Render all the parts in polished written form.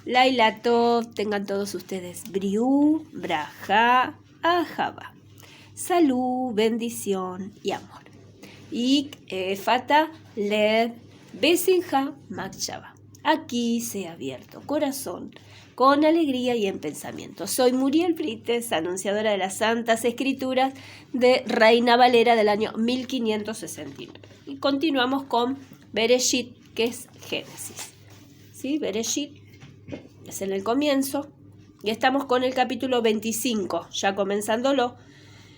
Laila Tov, tengan todos ustedes Briú, Braja, Ahava. Salud, bendición y amor. Y Fata, Lev, Besinja, Makshava. Aquí se ha abierto corazón, con alegría y en pensamiento. Soy Muriel Brites, anunciadora de las Santas Escrituras de Reina Valera del año 1569. Y continuamos con Bereshit, que es Génesis. ¿Sí? Bereshit es en el comienzo. Y estamos con el capítulo 25, ya comenzándolo.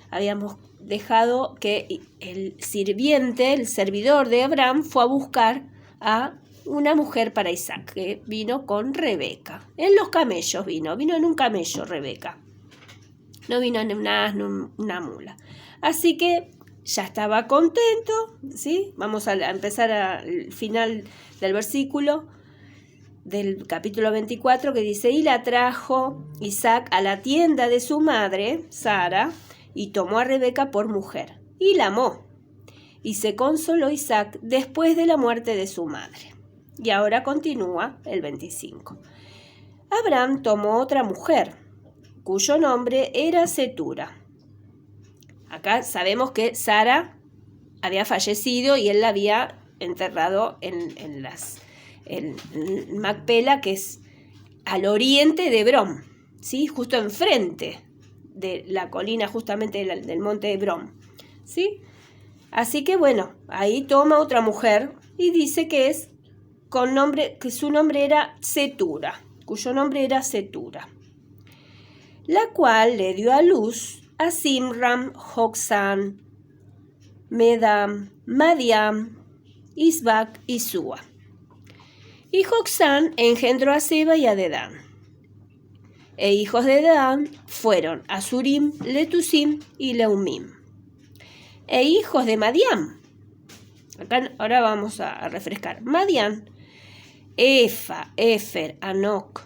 Habíamos dejado que el sirviente, el servidor de Abraham, fue a buscar a una mujer para Isaac, que vino con Rebeca. En los camellos vino en un camello Rebeca. No vino en una mula. Así que ya estaba contento, ¿sí? Vamos a empezar al final del versículo del capítulo 24, que dice: y la trajo Isaac a la tienda de su madre, Sara, y tomó a Rebeca por mujer, y la amó. Y se consoló Isaac después de la muerte de su madre. Y ahora continúa el 25. Abraham tomó otra mujer, cuyo nombre era Setura. Acá sabemos que Sara había fallecido y él la había enterrado en Macpela, que es al oriente de Hebrón, ¿sí? Justo enfrente de la colina justamente del monte Hebrón, ¿sí? Así que bueno, ahí toma otra mujer y dice que es con nombre, que su nombre era Setura, cuyo nombre era Setura, la cual le dio a luz a Simram, Joksán, Medam, Madiam, Isbac y Sua. Y Joksán engendró a Seba y a Dedán. E hijos de Dedán fueron Asurim, Letusim y Leumim. E hijos de Madiam. Acá ahora vamos a refrescar. Madiam, Efa, Efer, Anok,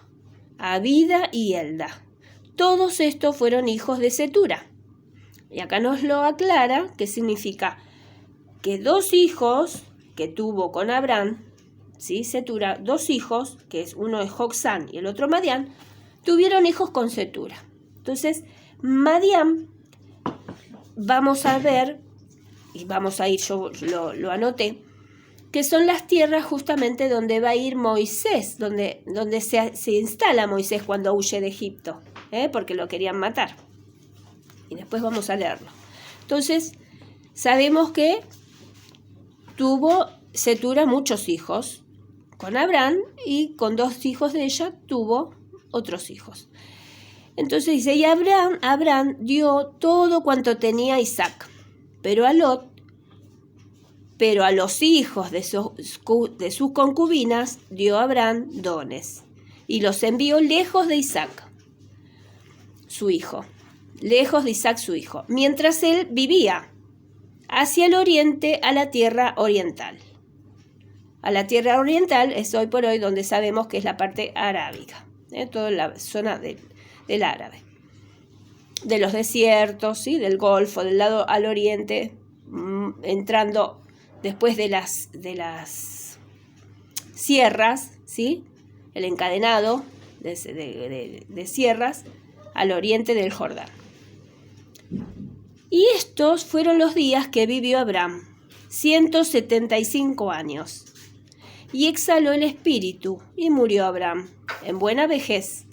Abida y Elda. Todos estos fueron hijos de Setura. Y acá nos lo aclara, que significa que dos hijos que tuvo con Abraham, ¿sí? Setura, dos hijos, que es uno es Joksán y el otro Madián, tuvieron hijos con Setura. Entonces, Madián, vamos a ver, y vamos a ir, yo lo anoté, que son las tierras justamente donde va a ir Moisés, donde se instala Moisés cuando huye de Egipto, porque lo querían matar. Y después vamos a leerlo. Entonces, sabemos que tuvo Setura muchos hijos con Abraham, y con dos hijos de ella tuvo otros hijos. Entonces dice: y Abraham dio todo cuanto tenía Isaac, pero a los hijos de sus concubinas dio Abraham dones, y los envió lejos de Isaac, su hijo, mientras él vivía hacia el oriente, a la tierra oriental. A la tierra oriental es hoy por hoy donde sabemos que es la parte arábiga, toda la zona del árabe, de los desiertos, ¿sí? Del Golfo, del lado al oriente, entrando después de las sierras, ¿sí? El encadenado de sierras al oriente del Jordán. Y estos fueron los días que vivió Abraham, 175 años. Y exhaló el espíritu, y murió Abraham en buena vejez,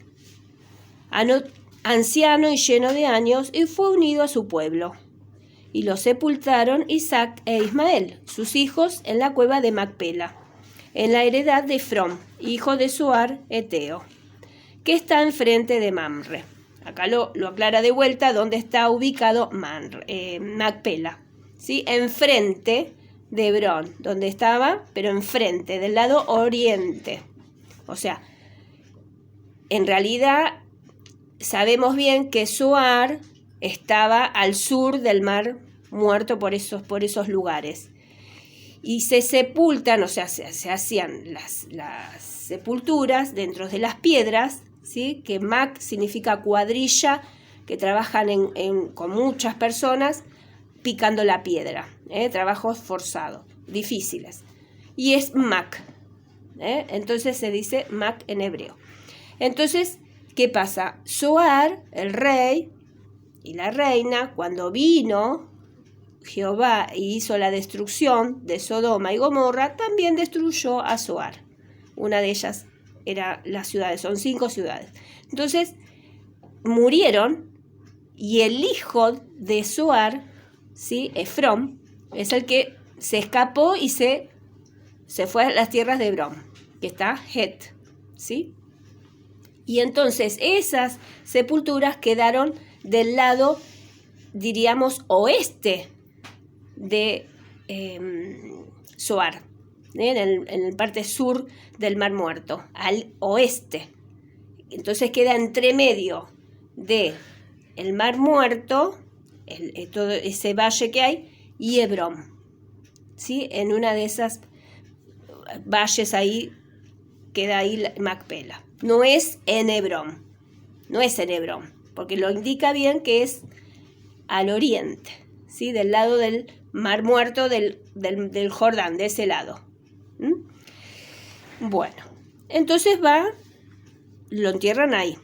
anciano y lleno de años, y fue unido a su pueblo. Y lo sepultaron Isaac e Ismael, sus hijos, en la cueva de Macpela, en la heredad de Efrón, hijo de Suar, Eteo, que está enfrente de Mamre. Acá lo aclara de vuelta dónde está ubicado Macpela, ¿sí? Enfrente de Hebrón, donde estaba, pero enfrente, del lado oriente. O sea, en realidad sabemos bien que Suar estaba al sur del Mar Muerto, por esos lugares. Y se sepultan, o sea, se hacían las sepulturas dentro de las piedras, ¿sí? Que Mac significa cuadrilla, que trabajan con muchas personas picando la piedra, trabajos forzados, difíciles. Y es Mac, entonces se dice Mac en hebreo. Entonces, ¿qué pasa? Zoar, el rey y la reina, cuando vino Jehová y hizo la destrucción de Sodoma y Gomorra, también destruyó a Zoar. Una de ellas era las ciudades, son 5 ciudades. Entonces, murieron y el hijo de Zoar, ¿sí? Efrón, es el que se escapó y se fue a las tierras de Hebrón, que está Het, ¿sí? Y entonces esas sepulturas quedaron del lado, diríamos, oeste de Zoar, en el parte sur del Mar Muerto, al oeste. Entonces queda entre medio de el Mar Muerto, todo ese valle que hay, y Hebrón, ¿sí? En una de esas valles ahí queda ahí Macpela. No es en Hebrón, porque lo indica bien que es al oriente, ¿sí? Del lado del Mar Muerto, del Jordán, de ese lado. Bueno, entonces lo entierran ahí.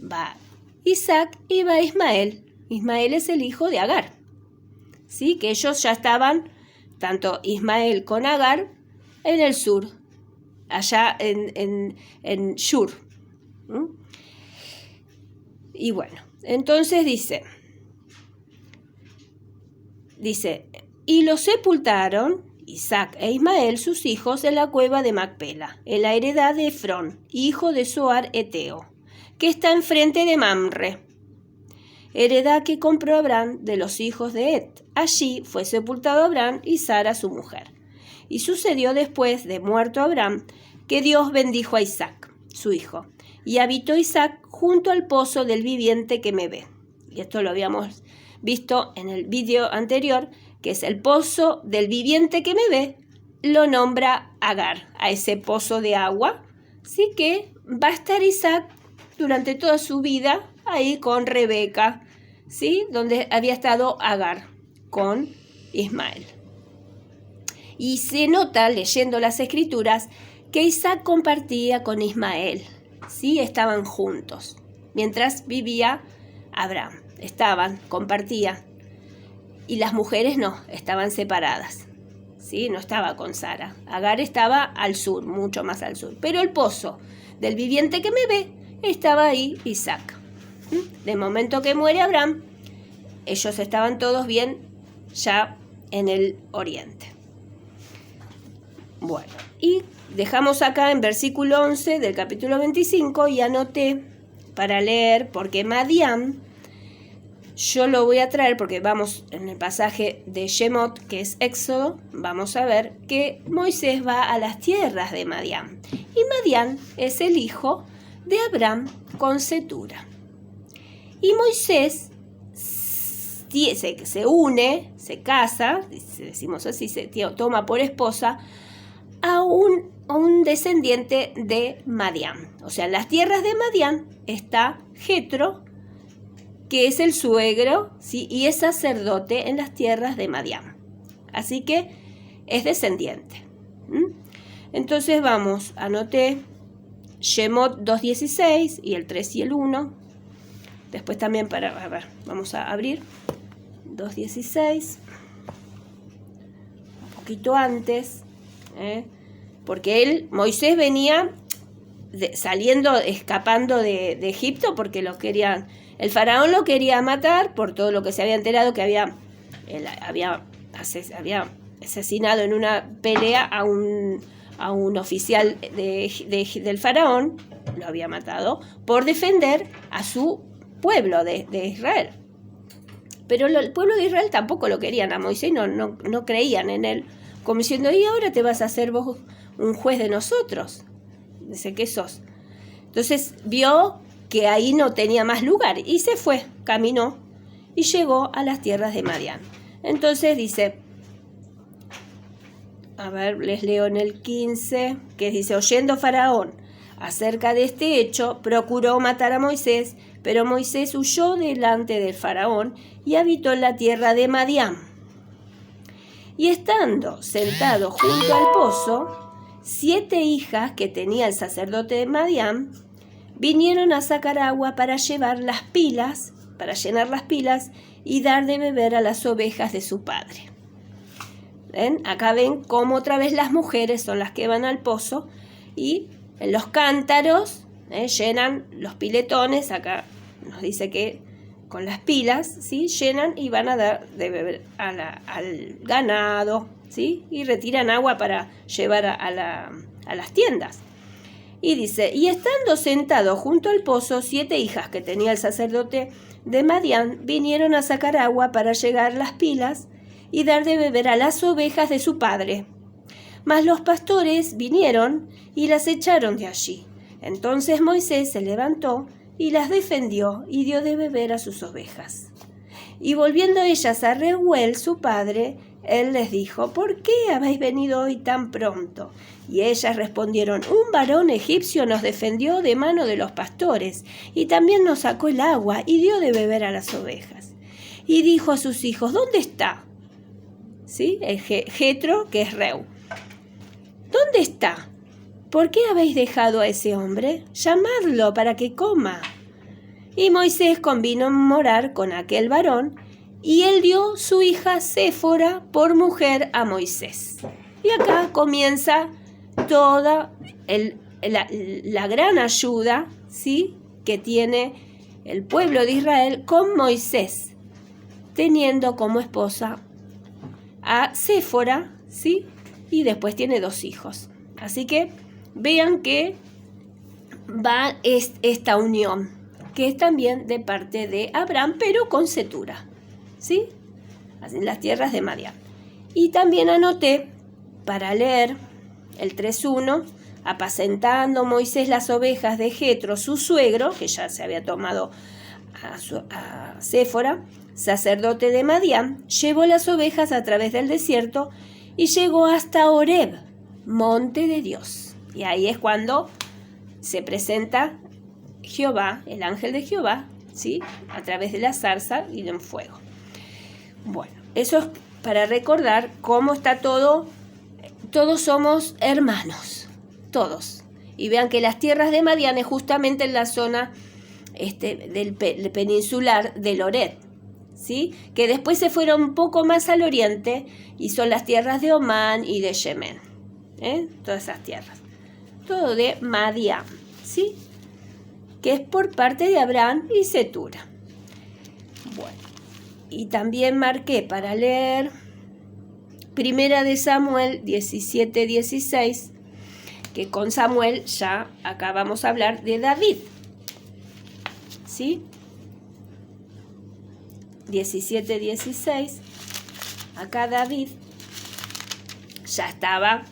Va Isaac y va Ismael. Ismael es el hijo de Agar, ¿sí? Que ellos ya estaban, tanto Ismael con Agar, en el sur, allá en Shur. Y bueno, entonces dice, y los sepultaron Isaac e Ismael, sus hijos, en la cueva de Macpela, en la heredad de Efrón, hijo de Zoar Eteo, que está enfrente de Mamre, heredad que compró Abraham de los hijos de Et. Allí fue sepultado Abraham y Sara su mujer. Y sucedió después de muerto Abraham, que Dios bendijo a Isaac, su hijo, y habitó Isaac junto al pozo del viviente que me ve. Y esto lo habíamos visto en el vídeo anterior, que es el pozo del viviente que me ve, lo nombra Agar, a ese pozo de agua. Así que va a estar Isaac durante toda su vida ahí con Rebeca, ¿sí? Donde había estado Agar con Ismael. Y se nota, leyendo las escrituras, que Isaac compartía con Ismael, ¿sí? Estaban juntos, mientras vivía Abraham. Compartían. Y las mujeres no, estaban separadas, ¿sí? No estaba con Sara. Agar estaba al sur, mucho más al sur. Pero el pozo del viviente que me ve, estaba ahí Isaac. De momento que muere Abraham, ellos estaban todos bien ya en el oriente. Bueno, y dejamos acá en versículo 11 del capítulo 25 y anoté para leer, porque Madián, yo lo voy a traer porque vamos en el pasaje de Shemot, que es Éxodo, vamos a ver que Moisés va a las tierras de Madián. Y Madián es el hijo de Abraham con Cetura. Y Moisés se une, se casa, decimos así, se toma por esposa a un descendiente de Madián. O sea, en las tierras de Madián está Jetro, que es el suegro, ¿sí? Y es sacerdote en las tierras de Madián. Así que es descendiente. Entonces vamos, anoté Shemot 2.16 y el 3 y el 1. Después también vamos a abrir 2.16. Un poquito antes, porque Moisés venía escapando de Egipto porque el faraón lo quería matar por todo lo que se había enterado que él había asesinado en una pelea a un oficial del faraón, lo había matado por defender a su pueblo de Israel. Pero el pueblo de Israel tampoco lo querían a Moisés, no creían en él, como diciendo, ¿y ahora te vas a hacer vos un juez de nosotros? Dice, ¿qué sos? Entonces vio que ahí no tenía más lugar y se fue, caminó y llegó a las tierras de Madián. Entonces dice, les leo en el 15, que dice, oyendo Faraón acerca de este hecho, procuró matar a Moisés, pero Moisés huyó delante del Faraón y habitó en la tierra de Madián. Y estando sentado junto al pozo, 7 hijas que tenía el sacerdote de Madián vinieron a sacar agua para llevar las pilas, para llenar las pilas y dar de beber a las ovejas de su padre. ¿Ven? Acá ven cómo otra vez las mujeres son las que van al pozo y en los cántaros llenan los piletones. Acá nos dice que con las pilas, ¿sí? Llenan y van a dar de beber al ganado, ¿sí? Y retiran agua para llevar a las tiendas. Y dice, y estando sentado junto al pozo, 7 hijas que tenía el sacerdote de Madián vinieron a sacar agua para llegar las pilas y dar de beber a las ovejas de su padre. Mas los pastores vinieron y las echaron de allí. Entonces Moisés se levantó y las defendió y dio de beber a sus ovejas. Y volviendo ellas a Reuel, su padre, él les dijo, ¿por qué habéis venido hoy tan pronto? Y ellas respondieron, un varón egipcio nos defendió de mano de los pastores, y también nos sacó el agua y dio de beber a las ovejas. Y dijo a sus hijos, ¿dónde está? ¿Sí? El Jetro, que es Reu. ¿Dónde está? ¿Por qué habéis dejado a ese hombre? Llamadlo para que coma. Y Moisés convino morar con aquel varón, y él dio su hija Séfora por mujer a Moisés. Y acá comienza toda la gran ayuda, ¿sí?, que tiene el pueblo de Israel con Moisés, teniendo como esposa a Séfora, ¿sí?, y después tiene 2 hijos. Así que vean que va esta unión, que es también de parte de Abraham, pero con Cetura, ¿sí?, en las tierras de Madián. Y también anoté para leer el 3.1, apacentando Moisés las ovejas de Jetro, su suegro, que ya se había tomado a Séfora, sacerdote de Madián, llevó las ovejas a través del desierto y llegó hasta Horeb, monte de Dios. Y ahí es cuando se presenta Jehová, el ángel de Jehová, ¿sí?, a través de la zarza y del fuego. Bueno, eso es para recordar cómo está todo. Todos somos hermanos, todos. Y vean que las tierras de Madián es justamente en la zona del peninsular de Loret, ¿sí?, que después se fueron un poco más al oriente y son las tierras de Omán y de Yemen, todas esas tierras. Todo de Madián, ¿sí?, que es por parte de Abraham y Cetura. Bueno, y también marqué para leer Primera de Samuel 17:16, que con Samuel ya acá vamos a hablar de David, ¿sí? 17:16, acá David ya estaba,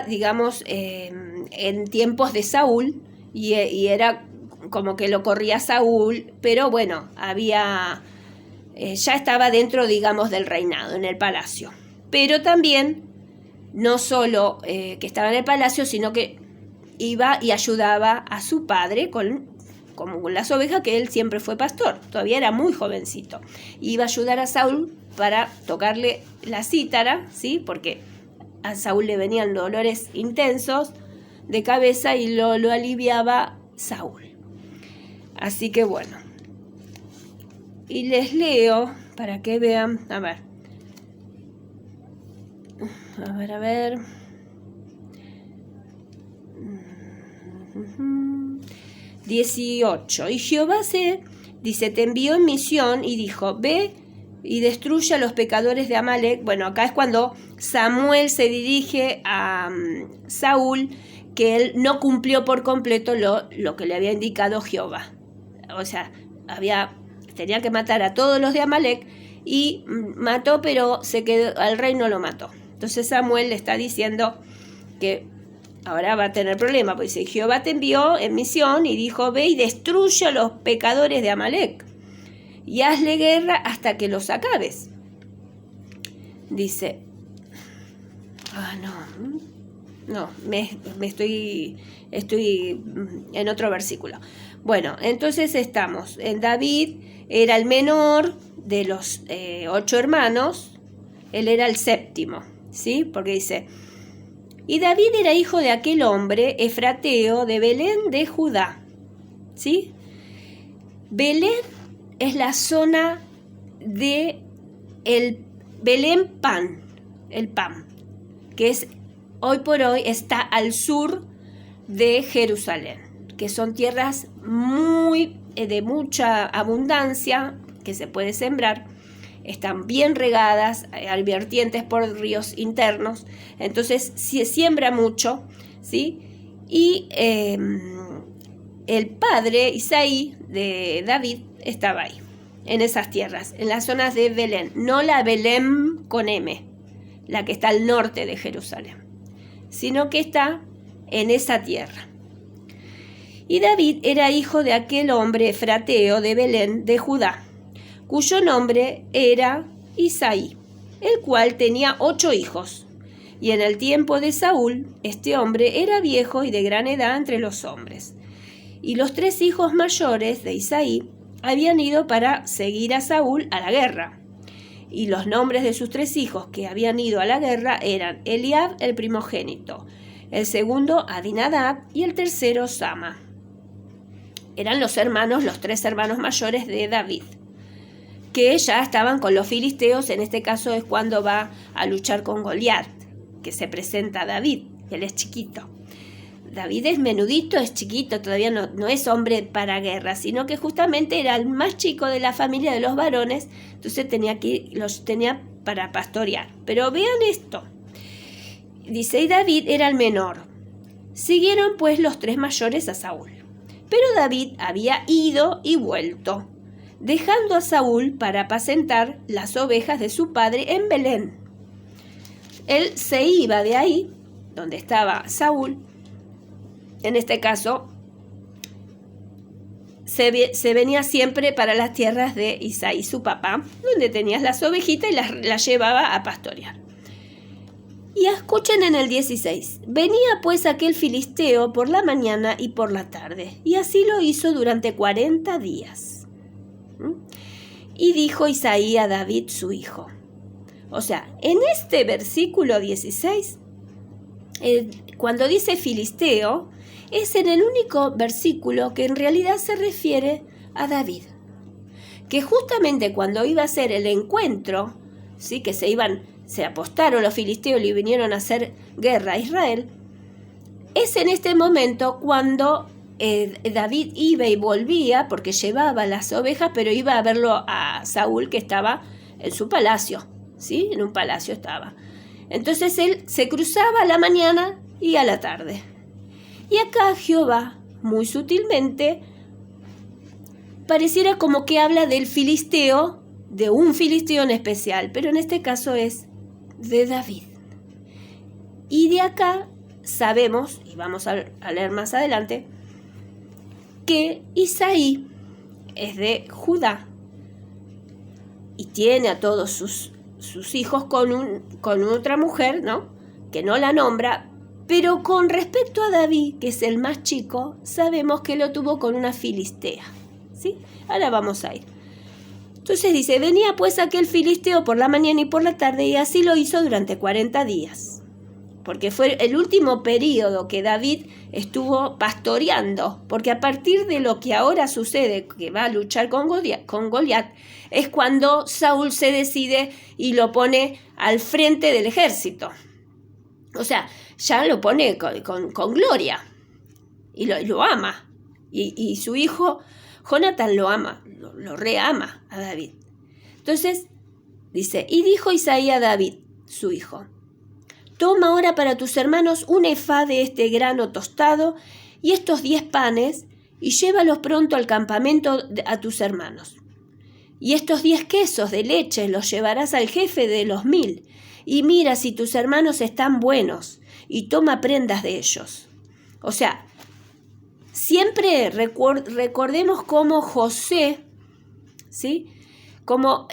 digamos, en tiempos de Saúl, y era como que lo corría Saúl, pero bueno, ya estaba dentro, digamos, del reinado, en el palacio. Pero también, no solo que estaba en el palacio, sino que iba y ayudaba a su padre con las ovejas, que él siempre fue pastor, todavía era muy jovencito. Iba a ayudar a Saúl para tocarle la cítara, ¿sí?, porque a Saúl le venían dolores intensos de cabeza y lo aliviaba Saúl. Así que bueno, y les leo para que vean, a ver. 18. Y Jehová te envió en misión y dijo, ve y destruye a los pecadores de Amalek. Bueno, acá es cuando Samuel se dirige a Saúl, que él no cumplió por completo lo que le había indicado Jehová. O sea, tenía que matar a todos los de Amalek y mató, pero al rey no lo mató. Entonces Samuel le está diciendo que ahora va a tener problemas, porque dice, Jehová te envió en misión y dijo, ve y destruye a los pecadores de Amalek y hazle guerra hasta que los acabes. Dice, estoy en otro versículo. Bueno, entonces estamos en David, era el menor de los 8 hermanos, él era el 7º, ¿sí? Porque dice, Y David era hijo de aquel hombre efrateo de Belén de Judá. ¿Sí? Belén es la zona de el Belén pan, el pan, que es hoy por hoy está al sur de Jerusalén, que son tierras de mucha abundancia que se puede sembrar, están bien regadas, hay vertientes por ríos internos, entonces se siembra mucho, ¿sí? Y el padre Isaí de David estaba ahí, en esas tierras, en las zonas de Belén, no la Belén con M, la que está al norte de Jerusalén, sino que está en esa tierra. Y David era hijo de aquel hombre efrateo de Belén de Judá, cuyo nombre era Isaí, el cual tenía 8 hijos. Y en el tiempo de Saúl, este hombre era viejo y de gran edad entre los hombres. Y los 3 hijos mayores de Isaí habían ido para seguir a Saúl a la guerra. Y los nombres de sus 3 hijos que habían ido a la guerra eran Eliab, el primogénito, el segundo Abinadab y el tercero Sama. Eran los 3 hermanos mayores de David, que ya estaban con los filisteos. En este caso es cuando va a luchar con Goliat, que se presenta a David. Él es chiquito. David es menudito, es chiquito, todavía no es hombre para guerra, sino que justamente era el más chico de la familia de los varones, entonces los tenía para pastorear. Pero vean esto. Dice, y David era el menor. Siguieron pues los 3 mayores a Saúl. Pero David había ido y vuelto, dejando a Saúl para apacentar las ovejas de su padre en Belén. Él se iba de ahí, donde estaba Saúl. En este caso, se venía siempre para las tierras de Isaí, su papá, donde tenías las ovejitas y las llevaba a pastorear. Y escuchen en el 16, venía pues aquel filisteo por la mañana y por la tarde, y así lo hizo durante 40 días. Y dijo Isaí a David su hijo. O sea, en este versículo 16, cuando dice filisteo, es en el único versículo que en realidad se refiere a David. Que justamente cuando iba a ser el encuentro, ¿sí? Que se apostaron los filisteos y vinieron a hacer guerra a Israel, es en este momento cuando David iba y volvía, porque llevaba las ovejas, pero iba a verlo a Saúl, que estaba en su palacio, ¿sí? En un palacio estaba. Entonces él se cruzaba a la mañana y a la tarde. Y acá Jehová, muy sutilmente, pareciera como que habla del filisteo, de un filisteo en especial, pero en este caso es de David. Y de acá sabemos, y vamos a leer más adelante, que Isaí es de Judá y tiene a todos sus hijos con otra mujer, ¿no? Que no la nombra, pero con respecto a David, que es el más chico, sabemos que lo tuvo con una filistea, ¿sí? Ahora vamos a ir. Entonces dice, venía pues aquel filisteo por la mañana y por la tarde, y así lo hizo durante 40 días. Porque fue el último periodo que David estuvo pastoreando, porque a partir de lo que ahora sucede, que va a luchar con Goliat, es cuando Saúl se decide y lo pone al frente del ejército. O sea, ya lo pone con gloria y lo ama. Y su hijo Jonatán lo ama, lo reama a David. Entonces dice, y dijo Isaí a David, su hijo, toma ahora para tus hermanos un efá de este grano tostado y estos 10 panes, y llévalos pronto al campamento a tus hermanos. Y estos 10 quesos de leche los llevarás al jefe de los 1000, y mira si tus hermanos están buenos, y toma prendas de ellos. O sea, siempre recordemos cómo José, ¿sí? Como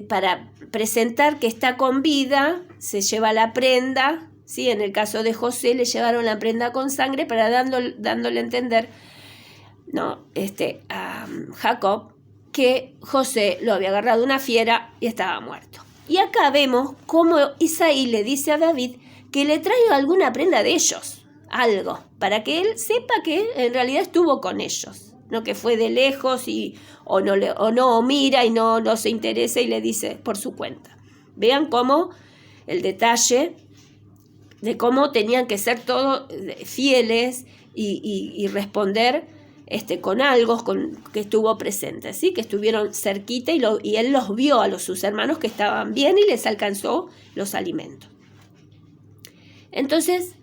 para presentar que está con vida, se lleva la prenda, ¿sí? En el caso de José le llevaron la prenda con sangre para dándole a entender, ¿no? A Jacob que José lo había agarrado una fiera y estaba muerto. Y acá vemos cómo Isaí le dice a David que le traiga alguna prenda de ellos, algo, para que él sepa que en realidad estuvo con ellos, no que fue de lejos o mira y no se interesa y le dice por su cuenta. Vean cómo el detalle de cómo tenían que ser todos fieles y responder con algo que estuvo presente, ¿sí? Que estuvieron cerquita y él los vio a sus hermanos que estaban bien y les alcanzó los alimentos. Entonces,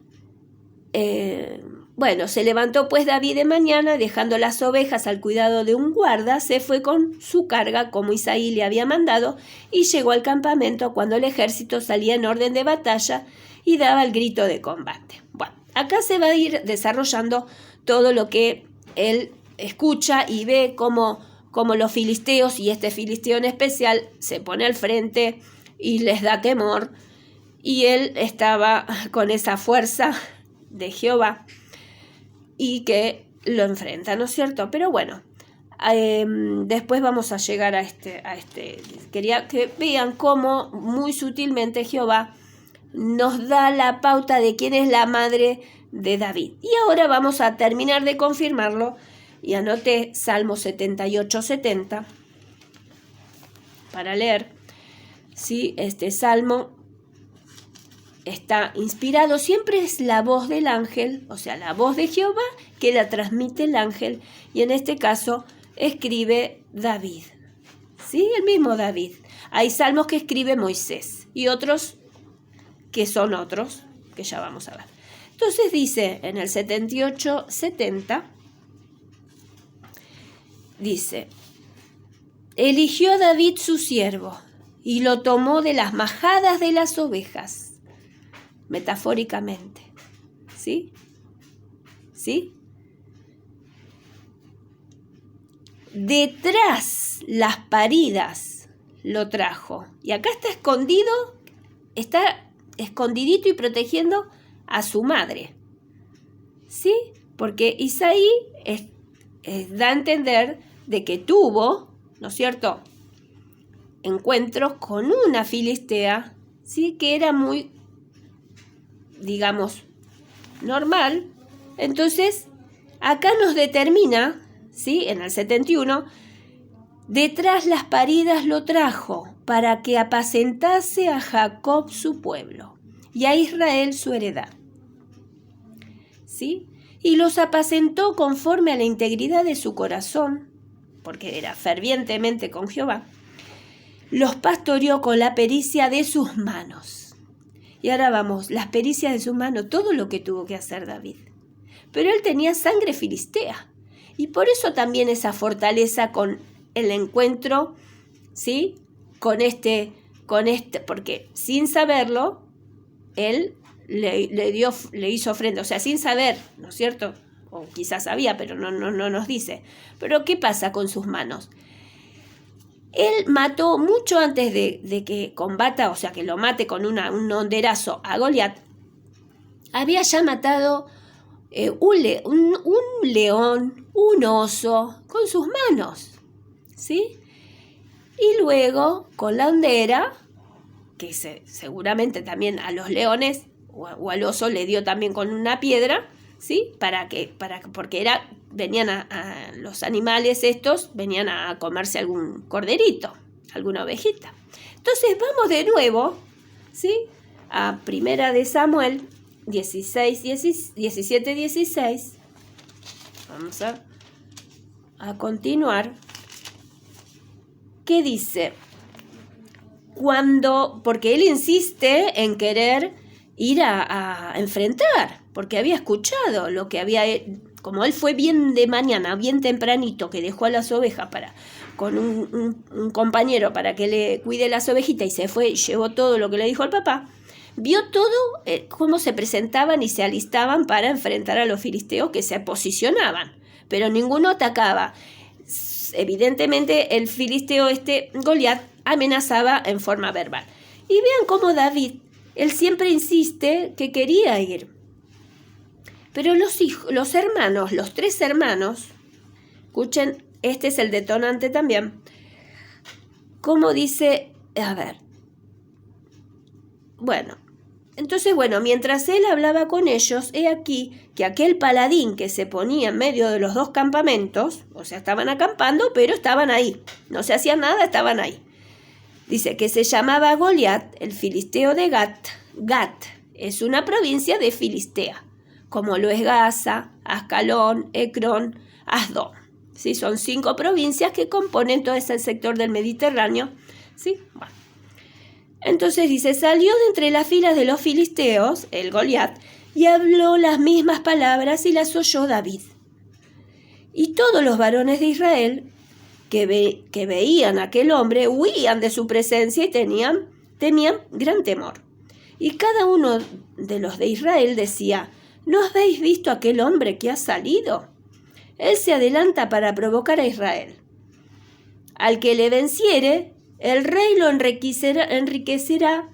se levantó pues David de mañana, dejando las ovejas al cuidado de un guarda, se fue con su carga como Isaí le había mandado y llegó al campamento cuando el ejército salía en orden de batalla y daba el grito de combate. Bueno, acá se va a ir desarrollando todo lo que él escucha y ve cómo los filisteos, y este filisteo en especial, se pone al frente y les da temor, y él estaba con esa fuerza de Jehová y que lo enfrenta, ¿no es cierto? Pero bueno, después vamos a llegar a quería que vean cómo muy sutilmente Jehová nos da la pauta de quién es la madre de David. Y ahora vamos a terminar de confirmarlo, y anoté Salmo 78-70 para leer. ¿Sí? Este salmo está inspirado, siempre es la voz del ángel, o sea, la voz de Jehová que la transmite el ángel, y en este caso escribe David, ¿sí? El mismo David. Hay salmos que escribe Moisés y otros que son otros, que ya vamos a ver. Entonces dice en el 78-70, dice: eligió a David su siervo y lo tomó de las majadas de las ovejas, metafóricamente, ¿sí? ¿Sí? Detrás las paridas lo trajo, y acá está escondidito y protegiendo a su madre, ¿sí? Porque Isaí da a entender de que tuvo, ¿no es cierto?, encuentros con una filistea, ¿sí?, que era muy, digamos, normal. Entonces, acá nos determina, ¿sí?, en el 71, detrás las paridas lo trajo para que apacentase a Jacob su pueblo y a Israel su heredad, ¿sí? Y los apacentó conforme a la integridad de su corazón, porque era fervientemente con Jehová. Los pastoreó con la pericia de sus manos. Y ahora vamos, las pericias de sus manos, todo lo que tuvo que hacer David. Pero él tenía sangre filistea, y por eso también esa fortaleza con el encuentro, ¿sí?, con este, porque sin saberlo, él le hizo ofrenda, o sea, sin saber, ¿no es cierto? O quizás sabía, pero no nos dice. Pero ¿qué pasa con sus manos? Él mató mucho antes de que combata, o sea, que lo mate con un honderazo a Goliat. Había ya matado un león, un oso, con sus manos, ¿sí? Y luego, con la hondera, que seguramente también a los leones o al oso le dio también con una piedra, ¿sí? Porque venían a los animales estos, venían a comerse algún corderito, alguna ovejita. Entonces vamos de nuevo, ¿sí?, a Primera de Samuel 17-16. Vamos a continuar. ¿Qué dice? Porque él insiste en querer ir a enfrentar, porque había escuchado lo que había, como él fue bien de mañana, bien tempranito, que dejó a las ovejas con un compañero para que le cuide las ovejitas, y se fue y llevó todo lo que le dijo al papá, vio todo cómo se presentaban y se alistaban para enfrentar a los filisteos, que se posicionaban, pero ninguno atacaba. Evidentemente el filisteo Goliat amenazaba en forma verbal. Y vean cómo David, él siempre insiste que quería ir. Pero los hermanos, los tres hermanos, escuchen, este es el detonante también, como dice, a ver, Bueno, entonces, mientras él hablaba con ellos, he aquí que aquel paladín que se ponía en medio de los dos campamentos, o sea, estaban acampando, pero estaban ahí, no se hacían nada, estaban ahí. Dice que se llamaba Goliat, el filisteo de Gat. Gat es una provincia de Filistea, como lo es Gaza, Ascalón, Ecrón, Asdod. ¿Sí? Son 5 provincias que componen todo ese sector del Mediterráneo. ¿Sí? Bueno. Entonces dice, salió de entre las filas de los filisteos, el Goliat, y habló las mismas palabras y las oyó David. Y todos los varones de Israel que veían a aquel hombre huían de su presencia y temían gran temor. Y cada uno de los de Israel decía, ¿no habéis visto aquel hombre que ha salido? Él se adelanta para provocar a Israel. Al que le venciere, el rey lo enriquecerá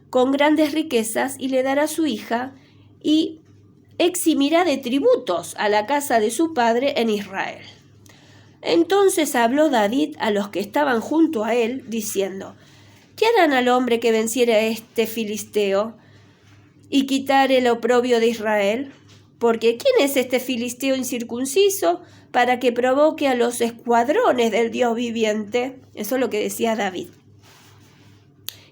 con grandes riquezas y le dará su hija y eximirá de tributos a la casa de su padre en Israel. Entonces habló David a los que estaban junto a él, diciendo, ¿qué harán al hombre que venciere a este filisteo y quitare el oprobio de Israel? Porque ¿quién es este filisteo incircunciso para que provoque a los escuadrones del Dios viviente? Eso es lo que decía David.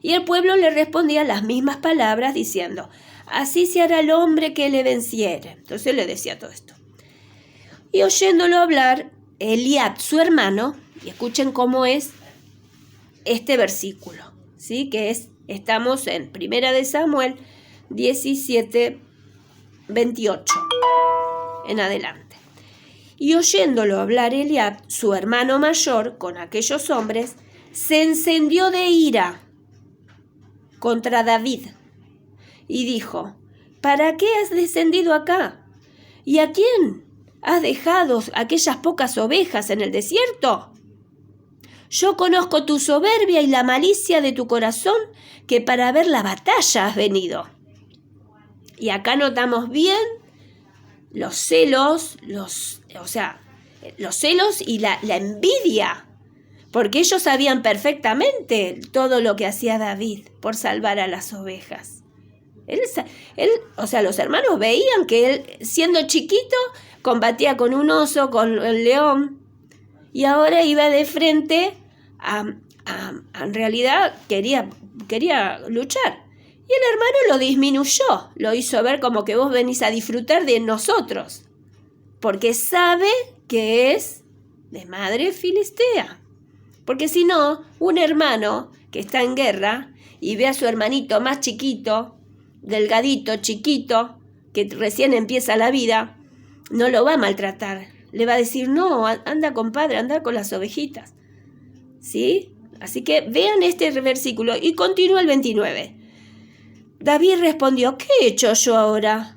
Y el pueblo le respondía las mismas palabras diciendo, así se hará el hombre que le venciere. Entonces le decía todo esto. Y oyéndolo hablar, Eliab, su hermano, y escuchen cómo es este versículo, ¿sí? Estamos en 1 de Samuel 17, 28 en adelante. Y oyéndolo hablar Eliab, su hermano mayor, con aquellos hombres, se encendió de ira contra David y dijo, ¿para qué has descendido acá? ¿Y a quién has dejado aquellas pocas ovejas en el desierto? Yo conozco tu soberbia y la malicia de tu corazón, que para ver la batalla has venido. Y acá notamos bien los celos, los celos y la envidia, porque ellos sabían perfectamente todo lo que hacía David por salvar a las ovejas. Los hermanos veían que él, siendo chiquito, combatía con un oso, con el león, y ahora iba de frente en realidad quería luchar. Y el hermano lo disminuyó, lo hizo ver como que vos venís a disfrutar de nosotros, porque sabe que es de madre filistea. Porque si no, un hermano que está en guerra y ve a su hermanito más chiquito, delgadito, chiquito, que recién empieza la vida, no lo va a maltratar. Le va a decir, no, anda compadre, anda con las ovejitas. ¿Sí? Así que vean este versículo y continúa el 29. David respondió, ¿qué he hecho yo ahora?